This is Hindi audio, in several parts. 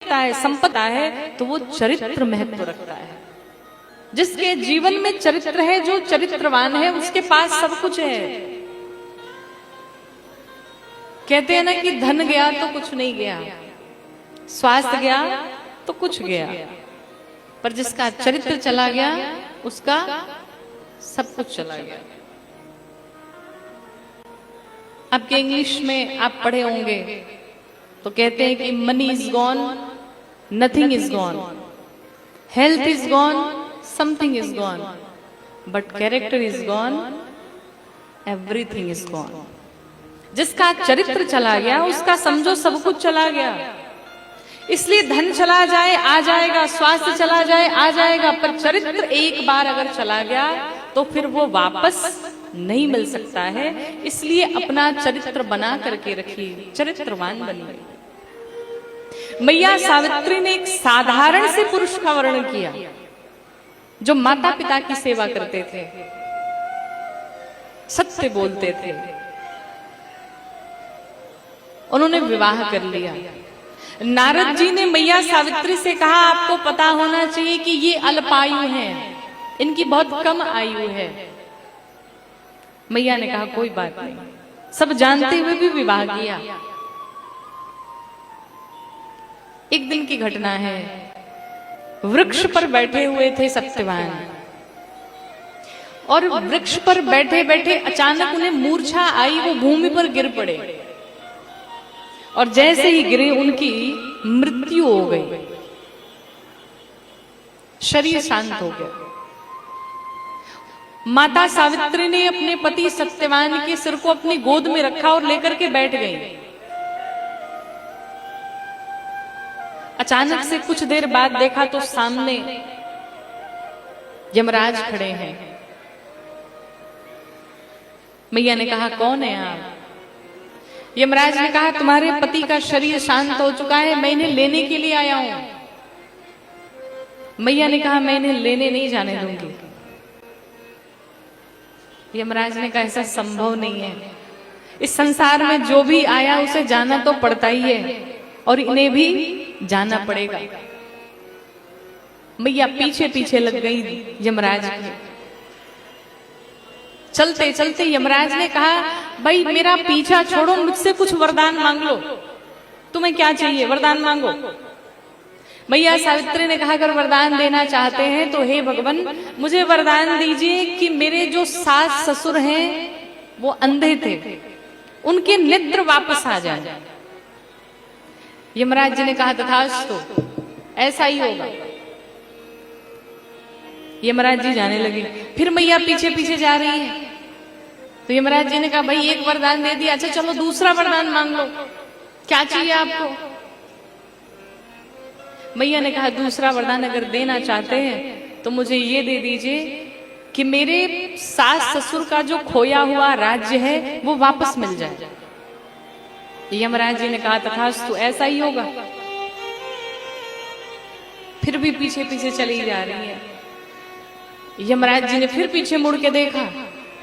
रखता है, संपदा है, तो वो चरित्र महत्व रखता है। जिसके जीवन में चरित्र है, जो चरित्रवान है, उसके पास सब कुछ है। कहते हैं ना कि धन गया तो कुछ नहीं गया, स्वास्थ्य गया तो कुछ गया, पर जिसका चरित्र चला गया उसका सब कुछ चला गया। आपके इंग्लिश में आप पढ़े होंगे तो कहते हैं कि money is gone, nothing is gone, health is gone, something is gone, but character is gone, everything is gone. जिसका चरित्र चला गया उसका समझो सब कुछ चला गया। इसलिए धन चला जाए आ जाएगा, स्वास्थ्य चला जाए आ जाएगा, पर चरित्र एक बार अगर चला गया तो फिर वो वापस नहीं मिल सकता है। इसलिए अपना चरित्र बना करके रखिए, चरित्रवान बनिए। मैया सावित्री ने एक साधारण से पुरुष का वर्णन किया जो माता पिता की सेवा करते थे, सत्य बोलते थे। उन्होंने विवाह कर लिया। नारद जी ने मैया सावित्री से कहा, आपको पता होना चाहिए कि ये अल्पायु हैं, इनकी बहुत कम आयु है। मैया ने कहा कोई बात नहीं, सब जानते हुए भी विवाह किया। एक दिन की घटना है, वृक्ष पर बैठे हुए थे सत्यवान, और वृक्ष पर बैठे बैठे अचानक उन्हें मूर्छा आई, वो भूमि पर गिर पड़े, और जैसे ही गिरे उनकी मृत्यु हो गई, शरीर शांत हो गया। माता सावित्री ने अपने पति सत्यवान के सिर को अपनी गोद में रखा और लेकर के बैठ गई। अचानक से कुछ देर बाद देखा तो सामने यमराज खड़े हैं। मैया ने कहा कौन है आप? यमराज ने कहा तुम्हारे पति का शरीर शांत हो चुका है, मैं इन्हें लेने के लिए आया हूं। मैया ने कहा मैं इन्हें लेने नहीं जाने दूंगी। यमराज ने कहा ऐसा संभव नहीं है, इस संसार में जो भी आया उसे जाना तो पड़ता ही है, और इन्हें भी जाना पड़ेगा। मैया पीछे पीछे लग गई यमराज के। चलते चलते यमराज ने कहा भाई मेरा पीछा छोड़ो, मुझसे कुछ वरदान मांग लो, तुम्हें क्या चाहिए वरदान मांगो। मैया सावित्री ने कहा अगर वरदान देना चाहते हैं तो हे भगवान मुझे वरदान दीजिए कि मेरे जो सास ससुर हैं वो अंधे थे, उनके नेत्र वापस आ जाए। यमराज जी ने कहा तथास्तु, ऐसा ही होगा। यमराज जी जाने लगे। फिर मैया पीछे पीछे जा रही है, तो यमराज जी ने कहा भाई एक वरदान दे दिया, अच्छा चलो दूसरा वरदान मांग लो, क्या चाहिए आपको? मैया ने कहा दूसरा वरदान अगर देना चाहते हैं तो मुझे ये दे दीजिए कि मेरे सास ससुर का जो खोया हुआ राज्य है वो वापस मिल जाए। यमराज जी ने कहा तथास्तु, ऐसा ही होगा। फिर भी पीछे पीछे चली जा रही है। यमराज जी ने फिर पीछे मुड़ के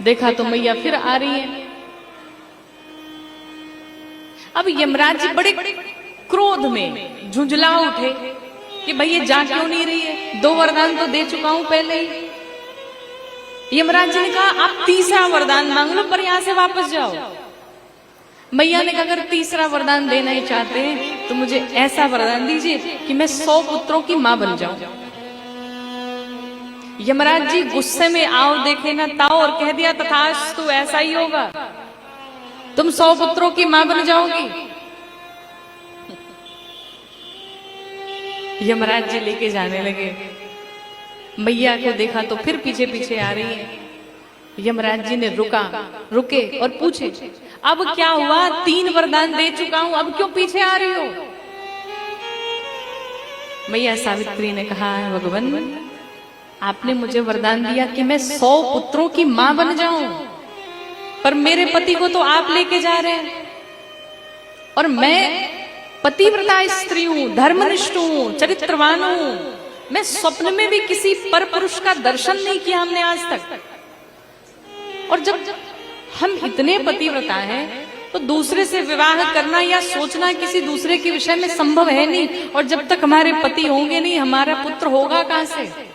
देखा तो मैया फिर आ रही है। अब यमराज जी बड़े क्रोध में झुंझला उठे कि भाई ये जा क्यों नहीं रही है, दो वरदान तो दे चुका हूं पहले ही। यमराज जी ने कहा आप तीसरा वरदान मांग लो पर यहां से वापस जाओ। मैया ने कहा अगर तीसरा वरदान देना ही चाहते हैं तो मुझे ऐसा वरदान दीजिए कि मैं 100 पुत्रों की मां बन जाऊं। यमराज जी गुस्से में आओ देखे ना ताओ और कह दिया तथास्तु, ऐसा ही होगा, तुम 100 पुत्रों की मां बन जाओगी। यमराज जी लेके जाने लगे। मैया को देखा तो फिर पीछे पीछे आ रही है। यमराज जी ने रुके और पूछे अब क्या हुआ, 3 वरदान दे चुका हूं, अब क्यों पीछे आ रही हो? मैया सावित्री ने कहा भगवान आपने मुझे वरदान दिया कि मैं 100 पुत्रों की मां बन जाऊं, पर मेरे पति को तो आप लेके जा रहे हैं, और मैं पतिव्रता स्त्री हूं, धर्मनिष्ठ हूं, चरित्रवान हूं। मैं स्वप्न में भी किसी पर पुरुष का दर्शन नहीं किया हमने आज तक। और जब हम इतने पतिव्रता हैं तो दूसरे से विवाह करना या सोचना किसी दूसरे के विषय में संभव है नहीं। और जब तक हमारे पति होंगे नहीं, हमारा पुत्र होगा कहां से?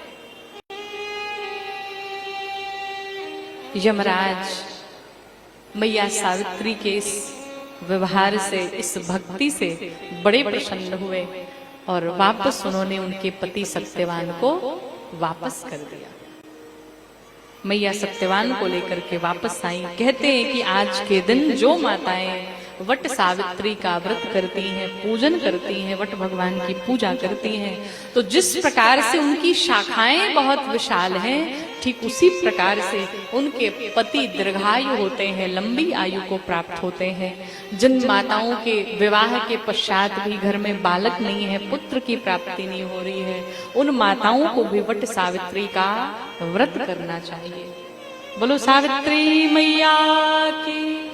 यमराज मैया सावित्री के इस व्यवहार से, इस भक्ति से बड़े प्रसन्न हुए और वापस उन्होंने उनके पति सत्यवान को वापस कर दिया। मैया सत्यवान को लेकर के वापस आई। कहते हैं कि आज के दिन जो माताएं वट सावित्री का व्रत करती हैं, पूजन करती हैं, वट भगवान की पूजा करती हैं, तो जिस प्रकार से उनकी शाखाएं बहुत विशाल हैं, ठीक उसी प्रकार से उनके पति दीर्घायु होते हैं, लंबी आयु को प्राप्त होते हैं। जिन माताओं के विवाह के पश्चात भी घर में बालक नहीं है, पुत्र की प्राप्ति नहीं हो रही है, उन माताओं को भी वट सावित्री का व्रत करना चाहिए। बोलो सावित्री मैया की।